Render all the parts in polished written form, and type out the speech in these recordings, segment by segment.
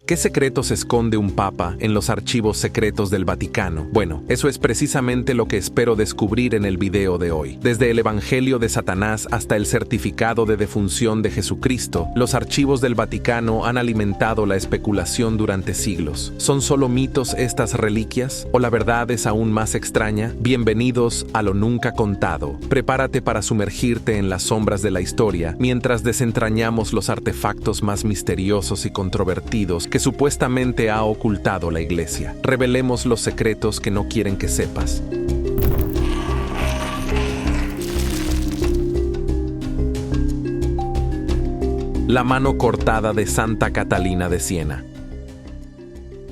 ¿Qué secretos esconde un papa en los archivos secretos del Vaticano? Bueno, eso es precisamente lo que espero descubrir en el video de hoy. Desde el Evangelio de Satanás hasta el certificado de defunción de Jesucristo, los archivos del Vaticano han alimentado la especulación durante siglos. ¿Son solo mitos estas reliquias? ¿O la verdad es aún más extraña? Bienvenidos a lo nunca contado. Prepárate para sumergirte en las sombras de la historia mientras desentrañamos los artefactos más misteriosos y controvertidos que supuestamente ha ocultado la Iglesia. Revelemos los secretos que no quieren que sepas. La mano cortada de Santa Catalina de Siena.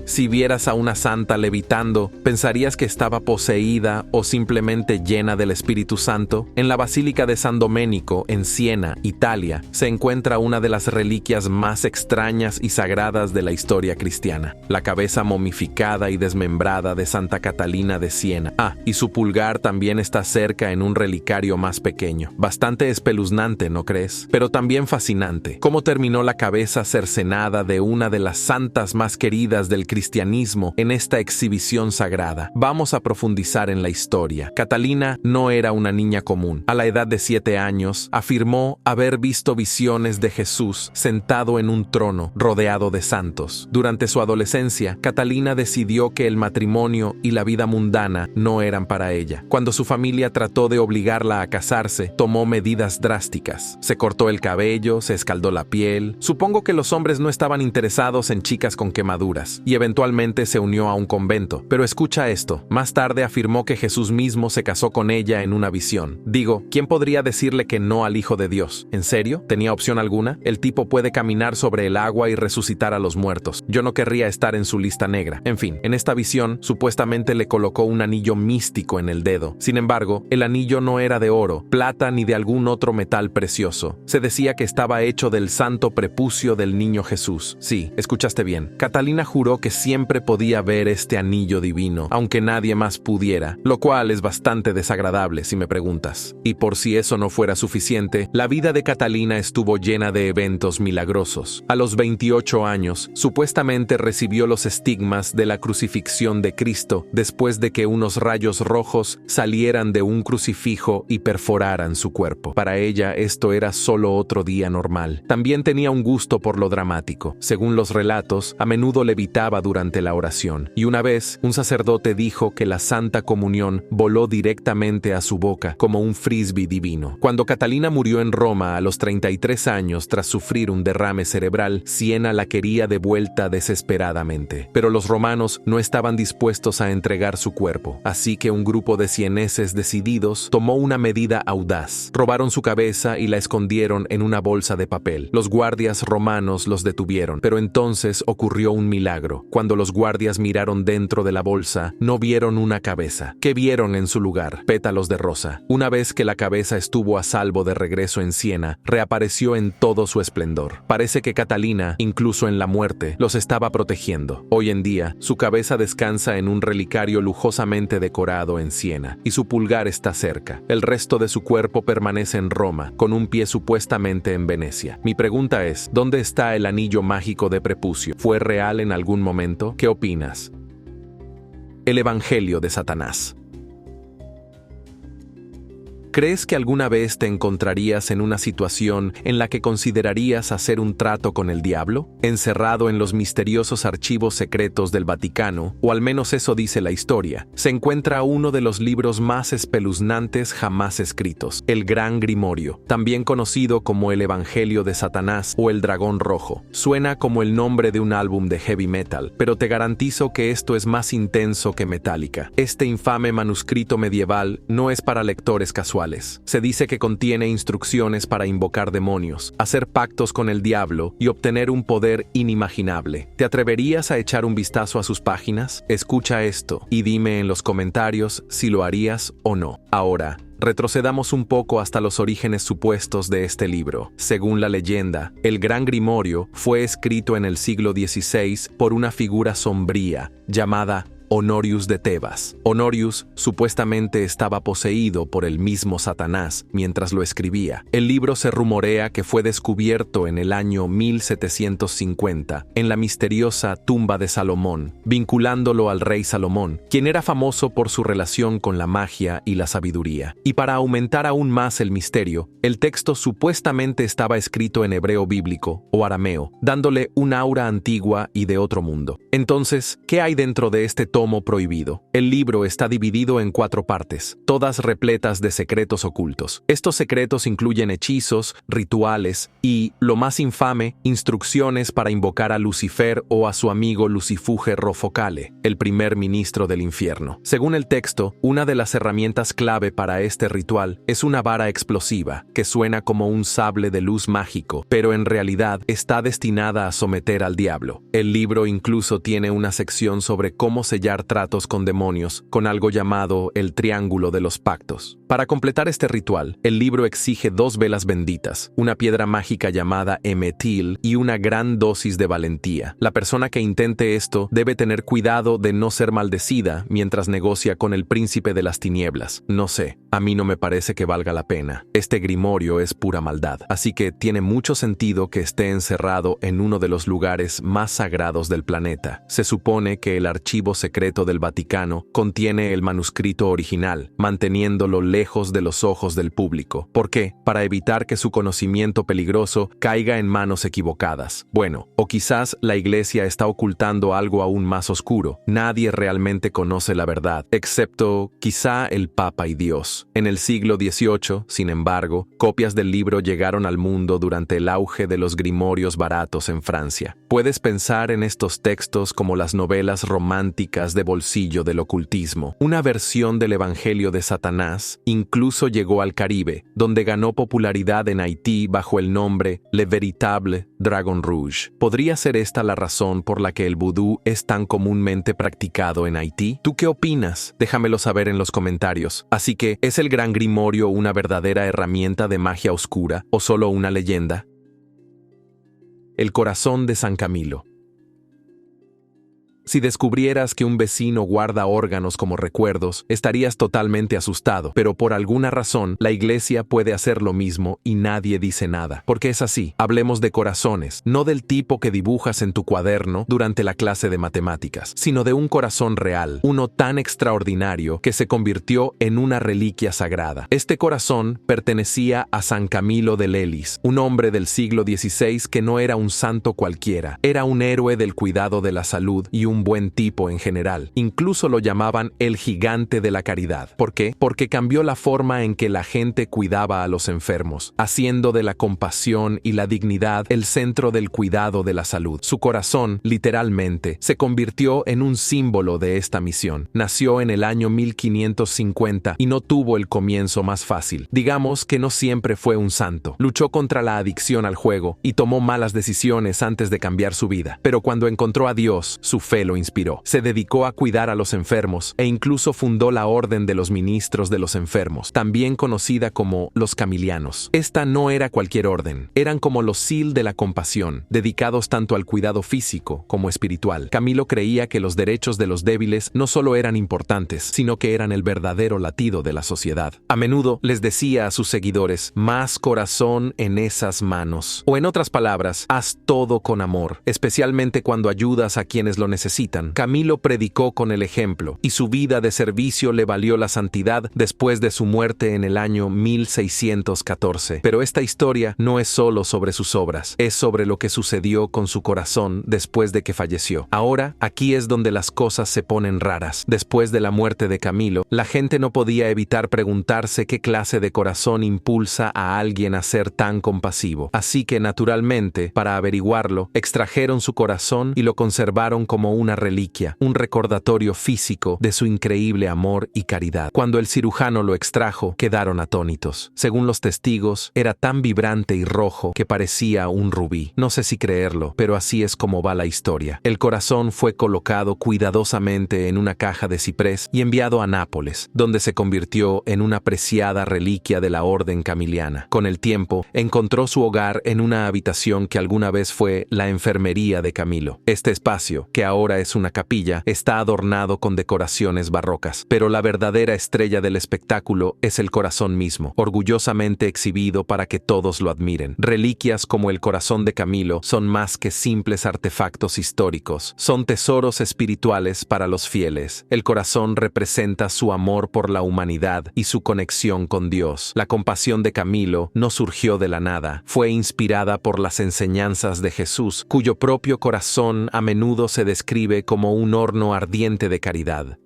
Si vieras a una santa levitando, ¿pensarías que estaba poseída o simplemente llena del Espíritu Santo? En la Basílica de San Domenico, en Siena, Italia, se encuentra una de las reliquias más extrañas y sagradas de la historia cristiana: la cabeza momificada y desmembrada de Santa Catalina de Siena. Y su pulgar también está cerca en un relicario más pequeño. Bastante espeluznante, ¿no crees? Pero también fascinante. ¿Cómo terminó la cabeza cercenada de una de las santas más queridas del cristianismo en esta exhibición sagrada? Vamos a profundizar en la historia. Catalina no era una niña común. A la edad de 7 años, afirmó haber visto visiones de Jesús sentado en un trono rodeado de santos. Durante su adolescencia, Catalina decidió que el matrimonio y la vida mundana no eran para ella. Cuando su familia trató de obligarla a casarse, tomó medidas drásticas. Se cortó el cabello, se escaldó la piel. Supongo que los hombres no estaban interesados en chicas con quemaduras, y eventualmente se unió a un convento. Pero escucha esto: más tarde afirmó que Jesús mismo se casó con ella en una visión. Digo, ¿quién podría decirle que no al Hijo de Dios? ¿En serio? ¿Tenía opción alguna? El tipo puede caminar sobre el agua y resucitar a los muertos. Yo no querría estar en su lista negra. En fin, en esta visión, supuestamente le colocó un anillo místico en el dedo. Sin embargo, el anillo no era de oro, plata ni de algún otro metal precioso. Se decía que estaba hecho del santo prepucio del niño Jesús. Sí, escuchaste bien. Catalina juró que siempre podía ver este anillo divino, aunque nadie más pudiera, lo cual es bastante desagradable si me preguntas. Y por si eso no fuera suficiente, la vida de Catalina estuvo llena de eventos milagrosos. A los 28 años, supuestamente recibió los estigmas de la crucifixión de Cristo después de que unos rayos rojos salieran de un crucifijo y perforaran su cuerpo. Para ella, esto era solo otro día normal. También tenía un gusto por lo dramático. Según los relatos, a menudo levitaba durante la oración, y una vez un sacerdote dijo que la Santa Comunión voló directamente a su boca como un frisbee divino. Cuando Catalina murió en Roma a los 33 años tras sufrir un derrame cerebral, Siena la quería de vuelta desesperadamente. Pero los romanos no estaban dispuestos a entregar su cuerpo, así que un grupo de sieneses decididos tomó una medida audaz. Robaron su cabeza y la escondieron en una bolsa de papel. Los guardias romanos los detuvieron, pero entonces ocurrió un milagro. Cuando los guardias miraron dentro de la bolsa, no vieron una cabeza. ¿Qué vieron en su lugar? Pétalos de rosa. Una vez que la cabeza estuvo a salvo de regreso en Siena, reapareció en todo su esplendor. Parece que Catalina, incluso en la muerte, los estaba protegiendo. Hoy en día, su cabeza descansa en un relicario lujosamente decorado en Siena, y su pulgar está cerca. El resto de su cuerpo permanece en Roma, con un pie supuestamente en Venecia. Mi pregunta es, ¿dónde está el anillo mágico de prepucio? ¿Fue real en algún momento? ¿Qué opinas? El Evangelio de Satanás. ¿Crees que alguna vez te encontrarías en una situación en la que considerarías hacer un trato con el diablo? Encerrado en los misteriosos archivos secretos del Vaticano, o al menos eso dice la historia, se encuentra uno de los libros más espeluznantes jamás escritos, el Gran Grimorio, también conocido como el Evangelio de Satanás o el Dragón Rojo. Suena como el nombre de un álbum de heavy metal, pero te garantizo que esto es más intenso que Metallica. Este infame manuscrito medieval no es para lectores casuales. Se dice que contiene instrucciones para invocar demonios, hacer pactos con el diablo y obtener un poder inimaginable. ¿Te atreverías a echar un vistazo a sus páginas? Escucha esto y dime en los comentarios si lo harías o no. Ahora, retrocedamos un poco hasta los orígenes supuestos de este libro. Según la leyenda, el Gran Grimorio fue escrito en el siglo XVI por una figura sombría llamada Honorius de Tebas. Honorius supuestamente estaba poseído por el mismo Satanás mientras lo escribía. El libro se rumorea que fue descubierto en el año 1750 en la misteriosa tumba de Salomón, vinculándolo al rey Salomón, quien era famoso por su relación con la magia y la sabiduría. Y para aumentar aún más el misterio, el texto supuestamente estaba escrito en hebreo bíblico o arameo, dándole un aura antigua y de otro mundo. Entonces, ¿qué hay dentro de este tomo prohibido? El libro está dividido en 4 partes, todas repletas de secretos ocultos. Estos secretos incluyen hechizos, rituales y, lo más infame, instrucciones para invocar a Lucifer o a su amigo Lucifuge Rofocale, el primer ministro del infierno. Según el texto, una de las herramientas clave para este ritual es una vara explosiva que suena como un sable de luz mágico, pero en realidad está destinada a someter al diablo. El libro incluso tiene una sección sobre cómo sellar tratos con demonios, con algo llamado el Triángulo de los Pactos. Para completar este ritual, el libro exige 2 velas benditas, una piedra mágica llamada emetil y una gran dosis de valentía. La persona que intente esto debe tener cuidado de no ser maldecida mientras negocia con el príncipe de las tinieblas. No sé, a mí no me parece que valga la pena. Este grimorio es pura maldad, así que tiene mucho sentido que esté encerrado en uno de los lugares más sagrados del planeta. Se supone que el archivo secreto del Vaticano contiene el manuscrito original, manteniéndolo lejos de los ojos del público. ¿Por qué? Para evitar que su conocimiento peligroso caiga en manos equivocadas. Bueno, o quizás la Iglesia está ocultando algo aún más oscuro. Nadie realmente conoce la verdad, excepto quizá el Papa y Dios. En el siglo XVIII, sin embargo, copias del libro llegaron al mundo durante el auge de los grimorios baratos en Francia. Puedes pensar en estos textos como las novelas románticas de bolsillo del ocultismo. Una versión del Evangelio de Satanás incluso llegó al Caribe, donde ganó popularidad en Haití bajo el nombre Le Véritable Dragon Rouge. ¿Podría ser esta la razón por la que el vudú es tan comúnmente practicado en Haití? ¿Tú qué opinas? Déjamelo saber en los comentarios. Así que, ¿es el Gran Grimorio una verdadera herramienta de magia oscura o solo una leyenda? El corazón de San Camilo. Si descubrieras que un vecino guarda órganos como recuerdos, estarías totalmente asustado, pero por alguna razón, la Iglesia puede hacer lo mismo y nadie dice nada. Porque es así. Hablemos de corazones, no del tipo que dibujas en tu cuaderno durante la clase de matemáticas, sino de un corazón real, uno tan extraordinario que se convirtió en una reliquia sagrada. Este corazón pertenecía a San Camilo de Lelis, un hombre del siglo XVI que no era un santo cualquiera, era un héroe del cuidado de la salud y un buen tipo en general. Incluso lo llamaban el gigante de la caridad. ¿Por qué? Porque cambió la forma en que la gente cuidaba a los enfermos, haciendo de la compasión y la dignidad el centro del cuidado de la salud. Su corazón, literalmente, se convirtió en un símbolo de esta misión. Nació en el año 1550 y no tuvo el comienzo más fácil. Digamos que no siempre fue un santo. Luchó contra la adicción al juego y tomó malas decisiones antes de cambiar su vida. Pero cuando encontró a Dios, su fe lo inspiró. Se dedicó a cuidar a los enfermos e incluso fundó la Orden de los Ministros de los Enfermos, también conocida como los Camilianos. Esta no era cualquier orden, eran como los SEAL de la compasión, dedicados tanto al cuidado físico como espiritual. Camilo creía que los derechos de los débiles no solo eran importantes, sino que eran el verdadero latido de la sociedad. A menudo les decía a sus seguidores, más corazón en esas manos. O en otras palabras, haz todo con amor, especialmente cuando ayudas a quienes lo necesitan. Camilo predicó con el ejemplo, y su vida de servicio le valió la santidad después de su muerte en el año 1614. Pero esta historia no es solo sobre sus obras, es sobre lo que sucedió con su corazón después de que falleció. Ahora, aquí es donde las cosas se ponen raras. Después de la muerte de Camilo, la gente no podía evitar preguntarse qué clase de corazón impulsa a alguien a ser tan compasivo. Así que, naturalmente, para averiguarlo, extrajeron su corazón y lo conservaron como una reliquia, un recordatorio físico de su increíble amor y caridad. Cuando el cirujano lo extrajo, quedaron atónitos. Según los testigos, era tan vibrante y rojo que parecía un rubí. No sé si creerlo, pero así es como va la historia. El corazón fue colocado cuidadosamente en una caja de ciprés y enviado a Nápoles, donde se convirtió en una preciada reliquia de la Orden Camiliana. Con el tiempo, encontró su hogar en una habitación que alguna vez fue la enfermería de Camilo. Este espacio, que ahora ahora es una capilla, está adornado con decoraciones barrocas. Pero la verdadera estrella del espectáculo es el corazón mismo, orgullosamente exhibido para que todos lo admiren. Reliquias como el corazón de Camilo son más que simples artefactos históricos, son tesoros espirituales para los fieles. El corazón representa su amor por la humanidad y su conexión con Dios. La compasión de Camilo no surgió de la nada, fue inspirada por las enseñanzas de Jesús, cuyo propio corazón a menudo se describe como un horno ardiente de caridad.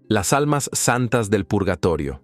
Las almas santas del purgatorio.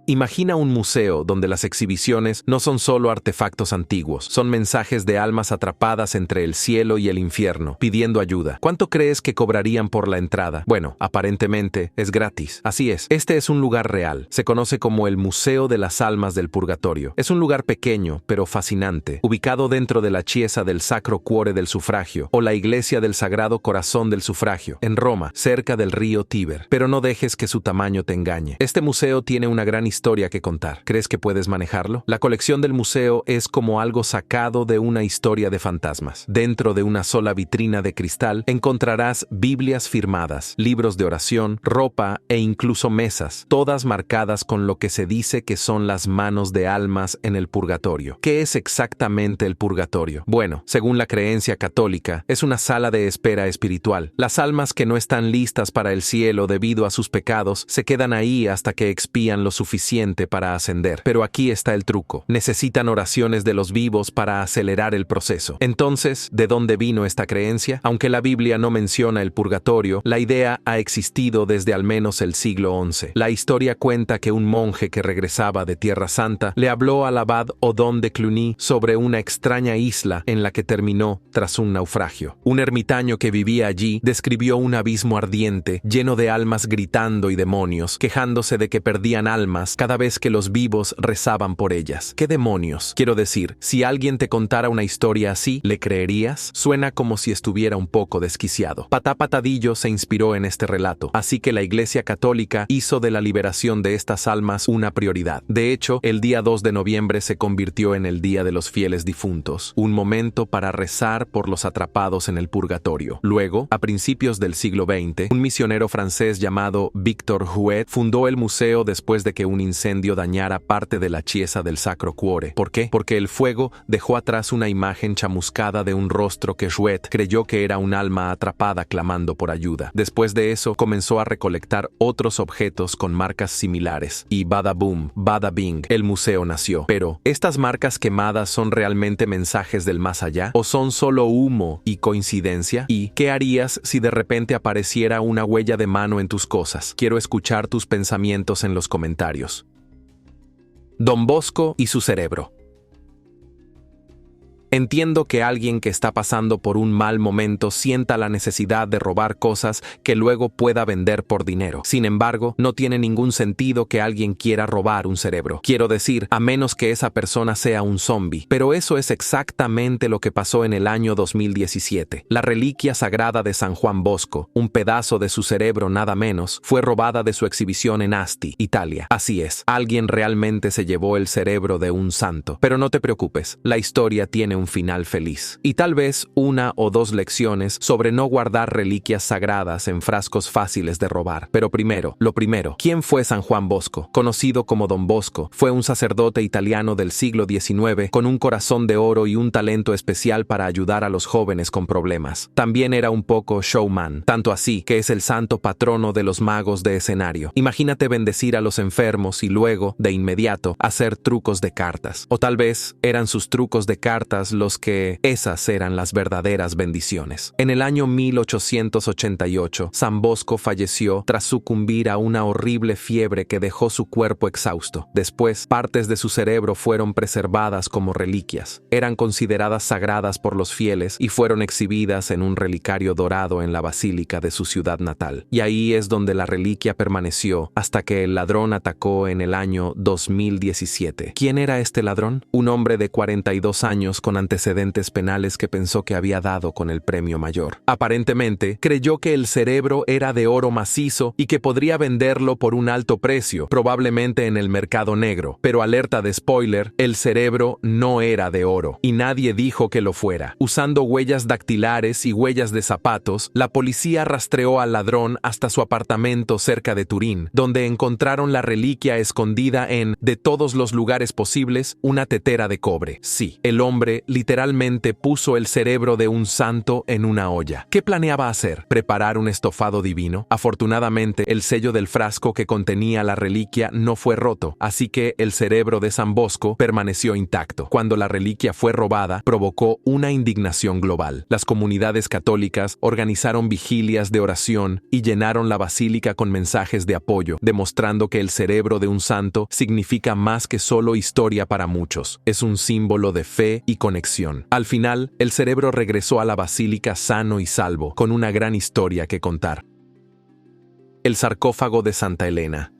Imagina un museo donde las exhibiciones no son solo artefactos antiguos, son mensajes de almas atrapadas entre el cielo y el infierno, pidiendo ayuda. ¿Cuánto crees que cobrarían por la entrada? Bueno, aparentemente es gratis. Así es, este es un lugar real. Se conoce como el Museo de las Almas del Purgatorio. Es un lugar pequeño, pero fascinante, ubicado dentro de la chiesa del Sacro Cuore del Sufragio, o la Iglesia del Sagrado Corazón del Sufragio, en Roma, cerca del río Tíber. Pero no dejes que su tamaño te engañe. Este museo tiene una gran historia que contar. ¿Crees que puedes manejarlo? La colección del museo es como algo sacado de una historia de fantasmas. Dentro de una sola vitrina de cristal encontrarás Biblias firmadas, libros de oración, ropa e incluso mesas, todas marcadas con lo que se dice que son las manos de almas en el purgatorio. ¿Qué es exactamente el purgatorio? Bueno, según la creencia católica, es una sala de espera espiritual. Las almas que no están listas para el cielo debido a sus pecados se quedan ahí hasta que expían lo suficiente para ascender. Pero aquí está el truco. Necesitan oraciones de los vivos para acelerar el proceso. Entonces, ¿de dónde vino esta creencia? Aunque la Biblia no menciona el purgatorio, la idea ha existido desde al menos el siglo XI. La historia cuenta que un monje que regresaba de Tierra Santa le habló al abad Odón de Cluny sobre una extraña isla en la que terminó tras un naufragio. Un ermitaño que vivía allí describió un abismo ardiente, lleno de almas gritando y demonios, quejándose de que perdían almas cada vez que los vivos rezaban por ellas. ¿Qué demonios? Quiero decir, si alguien te contara una historia así, ¿le creerías? Suena como si estuviera un poco desquiciado. Patá Patadillo se inspiró en este relato, así que la Iglesia Católica hizo de la liberación de estas almas una prioridad. De hecho, el día 2 de noviembre se convirtió en el Día de los Fieles Difuntos, un momento para rezar por los atrapados en el purgatorio. Luego, a principios del siglo XX, un misionero francés llamado Victor Huet fundó el museo después de que un incendio dañara parte de la chiesa del Sacro Cuore. ¿Por qué? Porque el fuego dejó atrás una imagen chamuscada de un rostro que Huet creyó que era un alma atrapada clamando por ayuda. Después de eso, comenzó a recolectar otros objetos con marcas similares, y bada boom, bada bing, el museo nació. Pero, ¿estas marcas quemadas son realmente mensajes del más allá? ¿O son solo humo y coincidencia? ¿Y qué harías si de repente apareciera una huella de mano en tus cosas? Quiero escuchar tus pensamientos en los comentarios. Don Bosco y su cerebro. Entiendo que alguien que está pasando por un mal momento sienta la necesidad de robar cosas que luego pueda vender por dinero. Sin embargo, no tiene ningún sentido que alguien quiera robar un cerebro. Quiero decir, a menos que esa persona sea un zombie. Pero eso es exactamente lo que pasó en el año 2017. La reliquia sagrada de San Juan Bosco, un pedazo de su cerebro nada menos, fue robada de su exhibición en Asti, Italia. Así es, alguien realmente se llevó el cerebro de un santo. Pero no te preocupes, la historia tiene un final feliz. Y tal vez una o dos lecciones sobre no guardar reliquias sagradas en frascos fáciles de robar. Pero lo primero, ¿quién fue San Juan Bosco? Conocido como Don Bosco, fue un sacerdote italiano del siglo XIX con un corazón de oro y un talento especial para ayudar a los jóvenes con problemas. También era un poco showman, tanto así que es el santo patrono de los magos de escenario. Imagínate bendecir a los enfermos y luego, de inmediato, hacer trucos de cartas. O tal vez eran sus trucos de cartas los que esas eran las verdaderas bendiciones. En el año 1888, San Bosco falleció tras sucumbir a una horrible fiebre que dejó su cuerpo exhausto. Después, partes de su cerebro fueron preservadas como reliquias. Eran consideradas sagradas por los fieles y fueron exhibidas en un relicario dorado en la basílica de su ciudad natal. Y ahí es donde la reliquia permaneció hasta que el ladrón atacó en el año 2017. ¿Quién era este ladrón? Un hombre de 42 años con antecedentes penales que pensó que había dado con el premio mayor. Aparentemente, creyó que el cerebro era de oro macizo y que podría venderlo por un alto precio, probablemente en el mercado negro. Pero alerta de spoiler, el cerebro no era de oro, y nadie dijo que lo fuera. Usando huellas dactilares y huellas de zapatos, la policía rastreó al ladrón hasta su apartamento cerca de Turín, donde encontraron la reliquia escondida en, de todos los lugares posibles, una tetera de cobre. Sí, el hombre literalmente puso el cerebro de un santo en una olla. ¿Qué planeaba hacer? ¿Preparar un estofado divino? Afortunadamente, el sello del frasco que contenía la reliquia no fue roto, así que el cerebro de San Bosco permaneció intacto. Cuando la reliquia fue robada, provocó una indignación global. Las comunidades católicas organizaron vigilias de oración y llenaron la basílica con mensajes de apoyo, demostrando que el cerebro de un santo significa más que solo historia para muchos. Es un símbolo de fe y conexión. Al final, el cerebro regresó a la basílica sano y salvo, con una gran historia que contar. El sarcófago de Santa Elena.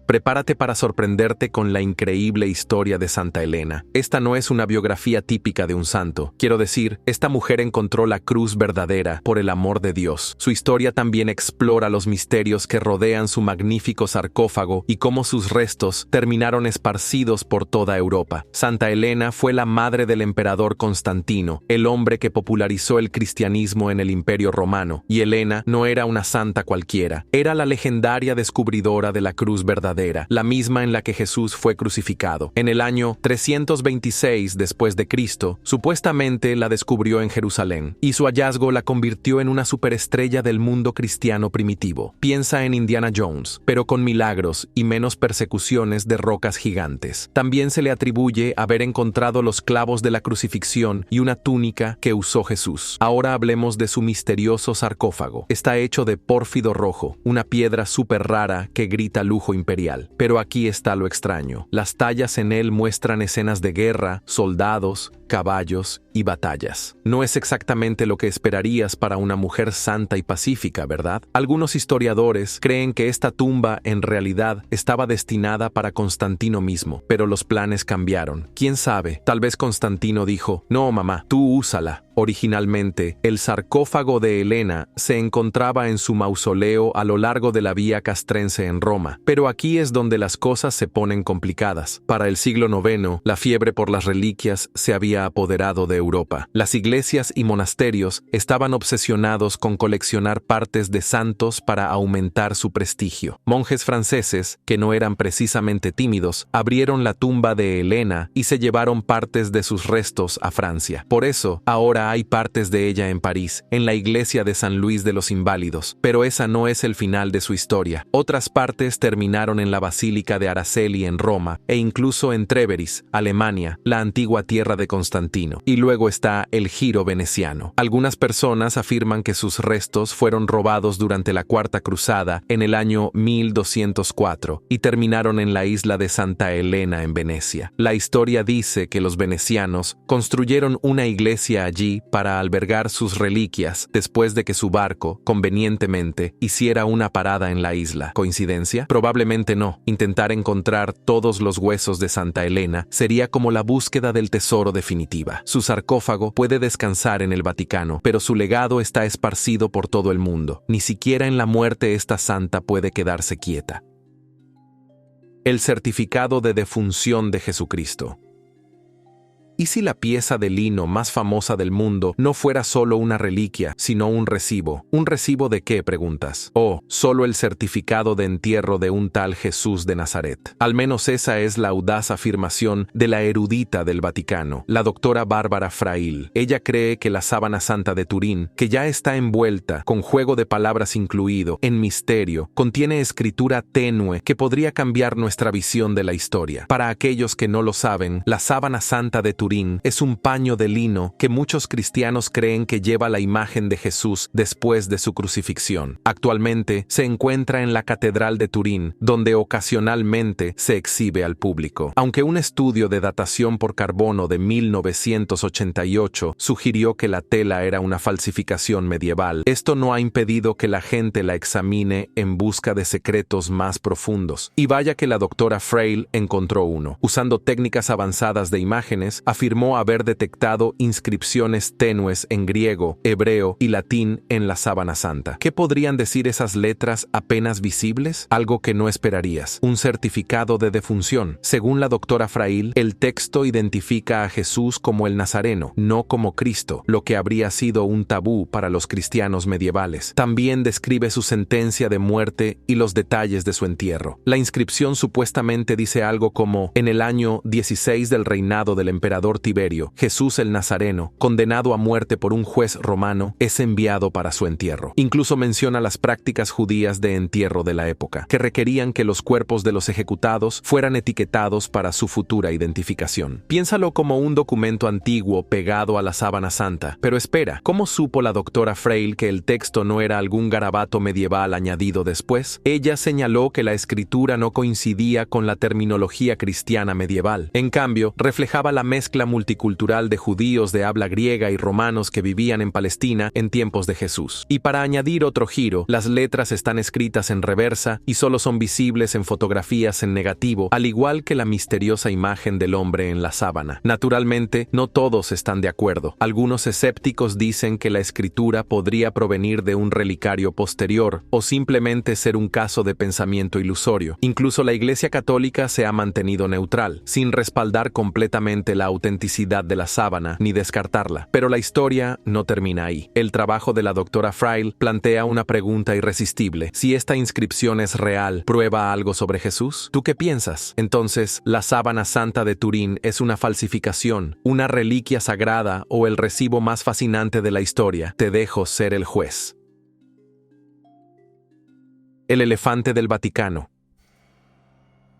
Prepárate para sorprenderte con la increíble historia de Santa Elena. Esta no es una biografía típica de un santo. Quiero decir, esta mujer encontró la cruz verdadera por el amor de Dios. Su historia también explora los misterios que rodean su magnífico sarcófago y cómo sus restos terminaron esparcidos por toda Europa. Santa Elena fue la madre del emperador Constantino, el hombre que popularizó el cristianismo en el Imperio Romano. Y Elena no era una santa cualquiera, era la legendaria descubridora de la cruz verdadera, la misma en la que Jesús fue crucificado. En el año 326 después de Cristo, supuestamente la descubrió en Jerusalén, y su hallazgo la convirtió en una superestrella del mundo cristiano primitivo. Piensa en Indiana Jones, pero con milagros y menos persecuciones de rocas gigantes. También se le atribuye haber encontrado los clavos de la crucifixión y una túnica que usó Jesús. Ahora hablemos de su misterioso sarcófago. Está hecho de pórfido rojo, una piedra súper rara que grita lujo imperial. Pero aquí está lo extraño. Las tallas en él muestran escenas de guerra, soldados, caballos y batallas. No es exactamente lo que esperarías para una mujer santa y pacífica, ¿verdad? Algunos historiadores creen que esta tumba en realidad estaba destinada para Constantino mismo, pero los planes cambiaron. ¿Quién sabe? Tal vez Constantino dijo, no, mamá, tú úsala. Originalmente, el sarcófago de Elena se encontraba en su mausoleo a lo largo de la Vía Castrense en Roma, pero aquí es donde las cosas se ponen complicadas. Para el siglo IX, la fiebre por las reliquias se había apoderado de Europa. Las iglesias y monasterios estaban obsesionados con coleccionar partes de santos para aumentar su prestigio. Monjes franceses, que no eran precisamente tímidos, abrieron la tumba de Elena y se llevaron partes de sus restos a Francia. Por eso, ahora hay partes de ella en París, en la iglesia de San Luis de los Inválidos, pero esa no es el final de su historia. Otras partes terminaron en la Basílica de Araceli en Roma e incluso en Tréveris, Alemania, la antigua tierra de Constantino. Y luego está el giro veneciano. Algunas personas afirman que sus restos fueron robados durante la Cuarta Cruzada en el año 1204 y terminaron en la isla de Santa Elena en Venecia. La historia dice que los venecianos construyeron una iglesia allí para albergar sus reliquias después de que su barco, convenientemente, hiciera una parada en la isla. ¿Coincidencia? Probablemente no. Intentar encontrar todos los huesos de Santa Elena sería como la búsqueda del tesoro definitiva. Su sarcófago puede descansar en el Vaticano, pero su legado está esparcido por todo el mundo. Ni siquiera en la muerte esta santa puede quedarse quieta. El certificado de defunción de Jesucristo. ¿Y si la pieza de lino más famosa del mundo no fuera solo una reliquia, sino un recibo? ¿Un recibo de qué, preguntas? Oh, solo el certificado de entierro de un tal Jesús de Nazaret. Al menos esa es la audaz afirmación de la erudita del Vaticano, la doctora Bárbara Frail. Ella cree que la sábana santa de Turín, que ya está envuelta, con juego de palabras incluido, en misterio, contiene escritura tenue que podría cambiar nuestra visión de la historia. Para aquellos que no lo saben, la sábana santa de Turín es un paño de lino que muchos cristianos creen que lleva la imagen de Jesús después de su crucifixión. Actualmente se encuentra en la Catedral de Turín, donde ocasionalmente se exhibe al público. Aunque un estudio de datación por carbono de 1988 sugirió que la tela era una falsificación medieval, esto no ha impedido que la gente la examine en busca de secretos más profundos. Y vaya que la doctora Frail encontró uno. Usando técnicas avanzadas de imágenes, afirmó haber detectado inscripciones tenues en griego, hebreo y latín en la sábana santa. ¿Qué podrían decir esas letras apenas visibles? Algo que no esperarías: un certificado de defunción. Según la doctora Frail, el texto identifica a Jesús como el Nazareno, no como Cristo, lo que habría sido un tabú para los cristianos medievales. También describe su sentencia de muerte y los detalles de su entierro. La inscripción supuestamente dice algo como: en el año 16 del reinado del emperador Tiberio, Jesús el Nazareno, condenado a muerte por un juez romano, es enviado para su entierro. Incluso menciona las prácticas judías de entierro de la época, que requerían que los cuerpos de los ejecutados fueran etiquetados para su futura identificación. Piénsalo como un documento antiguo pegado a la sábana santa. Pero espera, ¿cómo supo la doctora Frail que el texto no era algún garabato medieval añadido después? Ella señaló que la escritura no coincidía con la terminología cristiana medieval. En cambio, reflejaba la mezcla multicultural de judíos de habla griega y romanos que vivían en Palestina en tiempos de Jesús. Y para añadir otro giro, las letras están escritas en reversa y solo son visibles en fotografías en negativo, al igual que la misteriosa imagen del hombre en la sábana. Naturalmente, no todos están de acuerdo. Algunos escépticos dicen que la escritura podría provenir de un relicario posterior o simplemente ser un caso de pensamiento ilusorio. Incluso la Iglesia Católica se ha mantenido neutral, sin respaldar completamente la autenticidad de la sábana ni descartarla. Pero la historia no termina ahí. El trabajo de la doctora Frail plantea una pregunta irresistible: si esta inscripción es real, ¿prueba algo sobre Jesús? ¿Tú qué piensas? Entonces, ¿la sábana santa de Turín es una falsificación, una reliquia sagrada o el recibo más fascinante de la historia? Te dejo ser el juez. El elefante del Vaticano.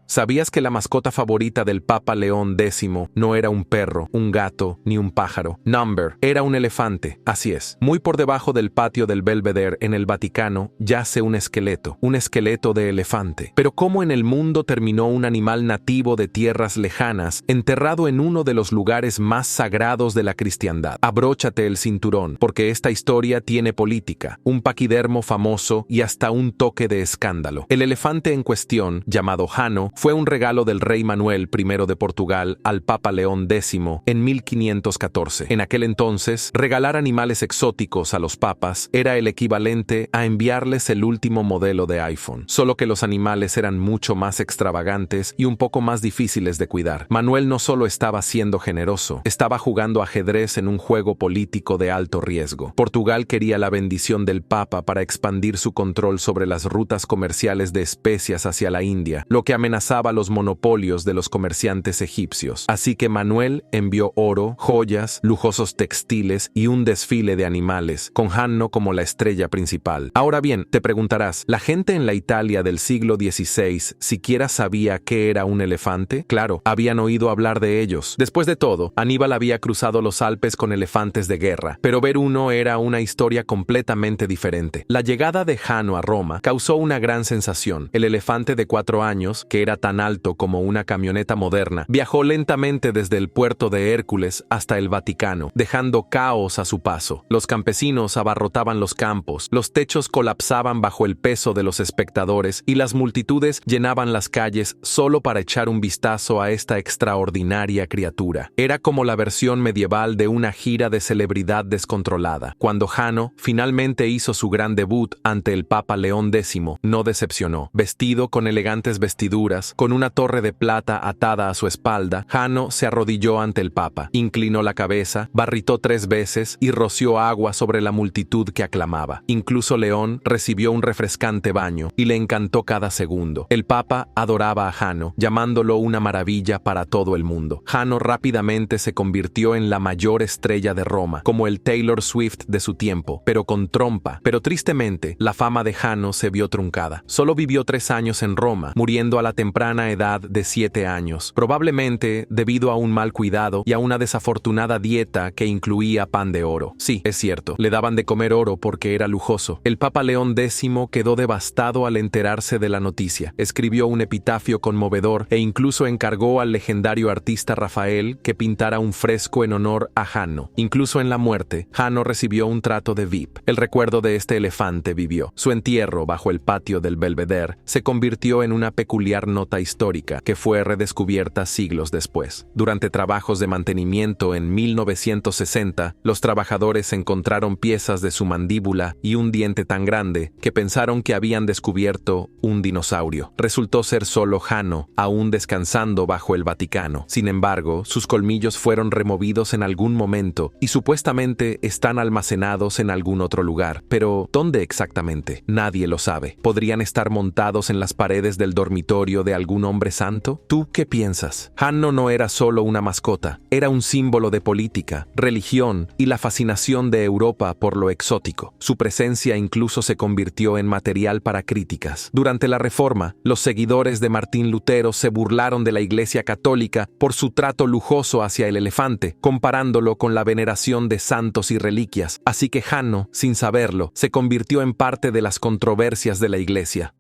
¿Sabías que la mascota favorita del Papa León X no era un perro, un gato, ni un pájaro? Number era un elefante, así es. Muy por debajo del patio del Belvedere en el Vaticano yace un esqueleto de elefante. Pero ¿cómo en el mundo terminó un animal nativo de tierras lejanas, enterrado en uno de los lugares más sagrados de la cristiandad? Abróchate el cinturón, porque esta historia tiene política, un paquidermo famoso y hasta un toque de escándalo. El elefante en cuestión, llamado Jano, fue un regalo del rey Manuel I de Portugal al Papa León X en 1514. En aquel entonces, regalar animales exóticos a los papas era el equivalente a enviarles el último modelo de iPhone, solo que los animales eran mucho más extravagantes y un poco más difíciles de cuidar. Manuel no solo estaba siendo generoso, estaba jugando ajedrez en un juego político de alto riesgo. Portugal quería la bendición del Papa para expandir su control sobre las rutas comerciales de especias hacia la India, lo que amenazaba los monopolios de los comerciantes egipcios. Así que Manuel envió oro, joyas, lujosos textiles y un desfile de animales, con Hanno como la estrella principal. Ahora bien, te preguntarás, ¿la gente en la Italia del siglo XVI siquiera sabía qué era un elefante? Claro, habían oído hablar de ellos. Después de todo, Aníbal había cruzado los Alpes con elefantes de guerra, pero ver uno era una historia completamente diferente. La llegada de Hanno a Roma causó una gran sensación. El elefante de 4 años, que era tan alto como una camioneta moderna, viajó lentamente desde el puerto de Hércules hasta el Vaticano, dejando caos a su paso. Los campesinos abarrotaban los campos, los techos colapsaban bajo el peso de los espectadores y las multitudes llenaban las calles solo para echar un vistazo a esta extraordinaria criatura. Era como la versión medieval de una gira de celebridad descontrolada. Cuando Hanno finalmente hizo su gran debut ante el Papa León X, no decepcionó. Vestido con elegantes vestiduras, con una torre de plata atada a su espalda, Hanno se arrodilló ante el Papa, inclinó la cabeza, barritó 3 veces y roció agua sobre la multitud que aclamaba. Incluso León recibió un refrescante baño y le encantó cada segundo. El Papa adoraba a Hanno, llamándolo una maravilla para todo el mundo. Hanno rápidamente se convirtió en la mayor estrella de Roma, como el Taylor Swift de su tiempo, pero con trompa. Pero tristemente, la fama de Hanno se vio truncada. Solo vivió 3 años en Roma, muriendo a la temprana edad de 7 años, probablemente debido a un mal cuidado y a una desafortunada dieta que incluía pan de oro. Sí, es cierto, le daban de comer oro porque era lujoso. El Papa León X quedó devastado al enterarse de la noticia. Escribió un epitafio conmovedor e incluso encargó al legendario artista Rafael que pintara un fresco en honor a Hanno. Incluso en la muerte, Hanno recibió un trato de VIP. El recuerdo de este elefante vivió. Su entierro bajo el patio del Belvedere se convirtió en una peculiar nota nota histórica que fue redescubierta siglos después. Durante trabajos de mantenimiento en 1960, los trabajadores encontraron piezas de su mandíbula y un diente tan grande que pensaron que habían descubierto un dinosaurio. Resultó ser solo Hanno, aún descansando bajo el Vaticano. Sin embargo, sus colmillos fueron removidos en algún momento y supuestamente están almacenados en algún otro lugar. Pero, ¿dónde exactamente? Nadie lo sabe. ¿Podrían estar montados en las paredes del dormitorio de algún hombre santo? ¿Tú qué piensas? Hanno no era solo una mascota, era un símbolo de política, religión y la fascinación de Europa por lo exótico. Su presencia incluso se convirtió en material para críticas. Durante la Reforma, los seguidores de Martín Lutero se burlaron de la Iglesia Católica por su trato lujoso hacia el elefante, comparándolo con la veneración de santos y reliquias. Así que Hanno, sin saberlo, se convirtió en parte de las controversias de la Iglesia.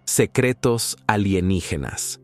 Secretos alienígenas.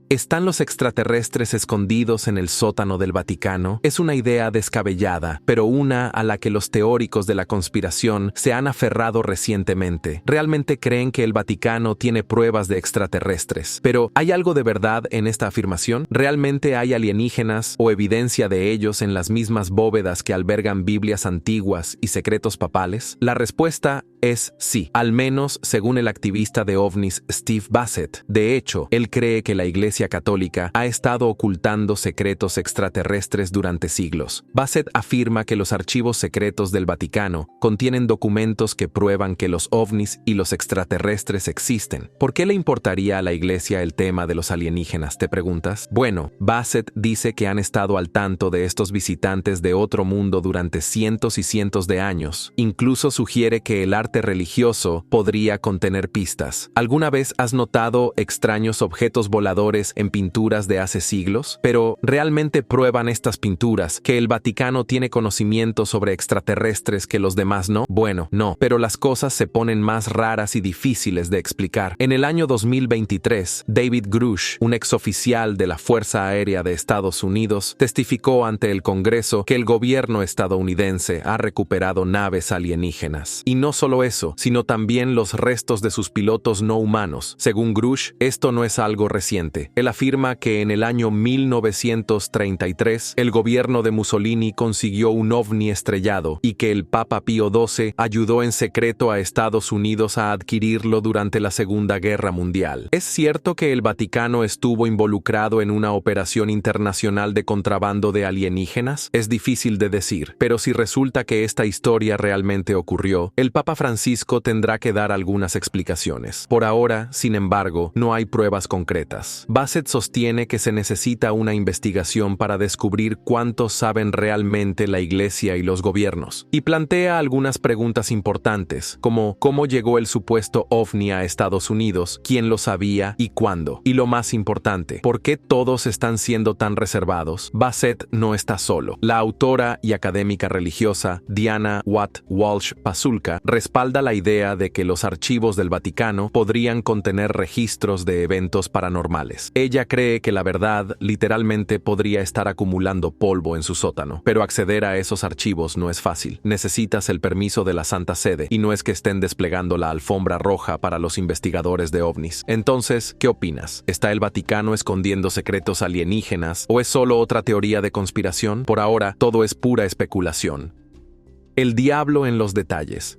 ¿Están los extraterrestres escondidos en el sótano del Vaticano? Es una idea descabellada, pero una a la que los teóricos de la conspiración se han aferrado recientemente. Realmente creen que el Vaticano tiene pruebas de extraterrestres. Pero, ¿hay algo de verdad en esta afirmación? ¿Realmente hay alienígenas o evidencia de ellos en las mismas bóvedas que albergan Biblias antiguas y secretos papales? La respuesta es sí, al menos según el activista de ovnis Steve Bassett. De hecho, él cree que la Iglesia Católica ha estado ocultando secretos extraterrestres durante siglos. Bassett afirma que los archivos secretos del Vaticano contienen documentos que prueban que los ovnis y los extraterrestres existen. ¿Por qué le importaría a la Iglesia el tema de los alienígenas, te preguntas? Bueno, Bassett dice que han estado al tanto de estos visitantes de otro mundo durante cientos y cientos de años. Incluso sugiere que el arte religioso podría contener pistas. ¿Alguna vez has notado extraños objetos voladores en pinturas de hace siglos? Pero, ¿realmente prueban estas pinturas que el Vaticano tiene conocimiento sobre extraterrestres que los demás no? Bueno, no, pero las cosas se ponen más raras y difíciles de explicar. En el año 2023, David Grush, un exoficial de la Fuerza Aérea de Estados Unidos, testificó ante el Congreso que el gobierno estadounidense ha recuperado naves alienígenas. Y no solo eso, sino también los restos de sus pilotos no humanos. Según Grush, esto no es algo reciente. Él afirma que en el año 1933, el gobierno de Mussolini consiguió un ovni estrellado y que el Papa Pío XII ayudó en secreto a Estados Unidos a adquirirlo durante la Segunda Guerra Mundial. ¿Es cierto que el Vaticano estuvo involucrado en una operación internacional de contrabando de alienígenas? Es difícil de decir, pero si resulta que esta historia realmente ocurrió, el Papa Francisco tendrá que dar algunas explicaciones. Por ahora, sin embargo, no hay pruebas concretas. Bassett sostiene que se necesita una investigación para descubrir cuántos saben realmente la Iglesia y los gobiernos, y plantea algunas preguntas importantes, como ¿cómo llegó el supuesto ovni a Estados Unidos? ¿Quién lo sabía y cuándo? Y lo más importante, ¿por qué todos están siendo tan reservados? Bassett no está solo. La autora y académica religiosa Diana Watt Walsh Pasulka respalda la idea de que los archivos del Vaticano podrían contener registros de eventos paranormales. Ella cree que la verdad literalmente podría estar acumulando polvo en su sótano, pero acceder a esos archivos no es fácil. Necesitas el permiso de la Santa Sede, y no es que estén desplegando la alfombra roja para los investigadores de ovnis. Entonces, ¿qué opinas? ¿Está el Vaticano escondiendo secretos alienígenas o es solo otra teoría de conspiración? Por ahora, todo es pura especulación. El diablo en los detalles.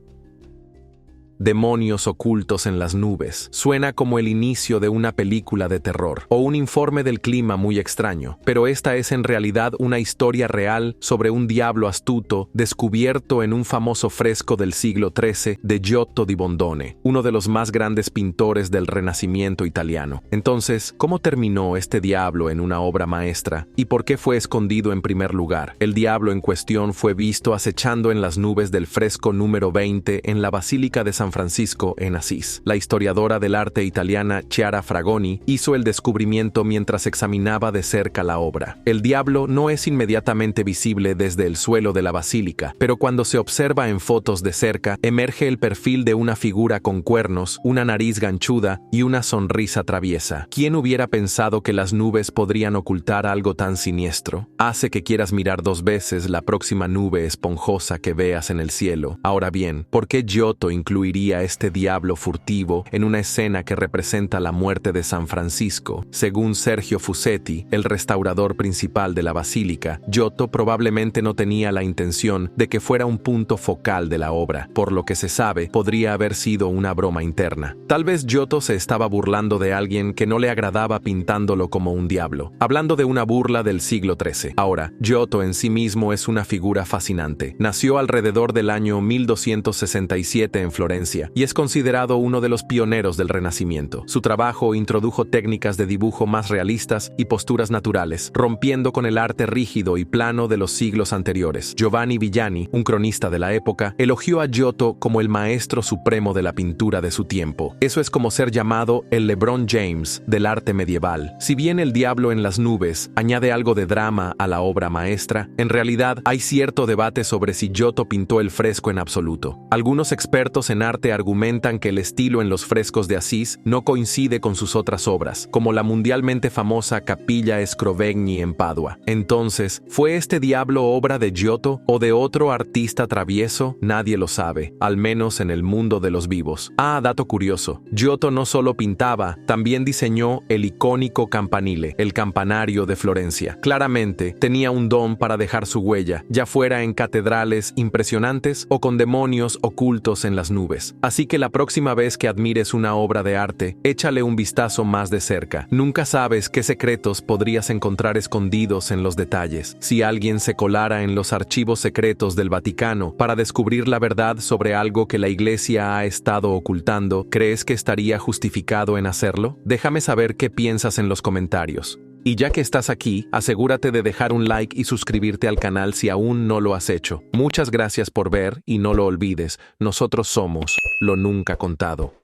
Demonios ocultos en las nubes. Suena como el inicio de una película de terror o un informe del clima muy extraño, pero esta es en realidad una historia real sobre un diablo astuto descubierto en un famoso fresco del siglo XIII de Giotto di Bondone, uno de los más grandes pintores del Renacimiento italiano. Entonces, ¿cómo terminó este diablo en una obra maestra y por qué fue escondido en primer lugar? El diablo en cuestión fue visto acechando en las nubes del fresco número 20 en la Basílica de San Francisco en Asís. La historiadora del arte italiana Chiara Fragoni hizo el descubrimiento mientras examinaba de cerca la obra. El diablo no es inmediatamente visible desde el suelo de la basílica, pero cuando se observa en fotos de cerca, emerge el perfil de una figura con cuernos, una nariz ganchuda y una sonrisa traviesa. ¿Quién hubiera pensado que las nubes podrían ocultar algo tan siniestro? Hace que quieras mirar dos veces la próxima nube esponjosa que veas en el cielo. Ahora bien, ¿por qué Giotto incluiría convertiría este diablo furtivo en una escena que representa la muerte de San Francisco. Según Sergio Fusetti, el restaurador principal de la basílica, Giotto probablemente no tenía la intención de que fuera un punto focal de la obra. Por lo que se sabe, podría haber sido una broma interna. Tal vez Giotto se estaba burlando de alguien que no le agradaba pintándolo como un diablo. Hablando de una burla del siglo XIII. Ahora, Giotto en sí mismo es una figura fascinante. Nació alrededor del año 1267 en Florencia y es considerado uno de los pioneros del Renacimiento. Su trabajo introdujo técnicas de dibujo más realistas y posturas naturales, rompiendo con el arte rígido y plano de los siglos anteriores. Giovanni Villani, un cronista de la época, elogió a Giotto como el maestro supremo de la pintura de su tiempo. Eso es como ser llamado el LeBron James del arte medieval. Si bien El diablo en las nubes añade algo de drama a la obra maestra, en realidad hay cierto debate sobre si Giotto pintó el fresco en absoluto. Algunos expertos en arte argumentan que el estilo en los frescos de Asís no coincide con sus otras obras, como la mundialmente famosa Capilla Scrovegni en Padua. Entonces, ¿fue este diablo obra de Giotto o de otro artista travieso? Nadie lo sabe, al menos en el mundo de los vivos. Dato curioso, Giotto no solo pintaba, también diseñó el icónico campanile, el campanario de Florencia. Claramente, tenía un don para dejar su huella, ya fuera en catedrales impresionantes o con demonios ocultos en las nubes. Así que la próxima vez que admires una obra de arte, échale un vistazo más de cerca. Nunca sabes qué secretos podrías encontrar escondidos en los detalles. Si alguien se colara en los archivos secretos del Vaticano para descubrir la verdad sobre algo que la Iglesia ha estado ocultando, ¿crees que estaría justificado en hacerlo? Déjame saber qué piensas en los comentarios. Y ya que estás aquí, asegúrate de dejar un like y suscribirte al canal si aún no lo has hecho. Muchas gracias por ver y no lo olvides, nosotros somos Lo Nunca Contado.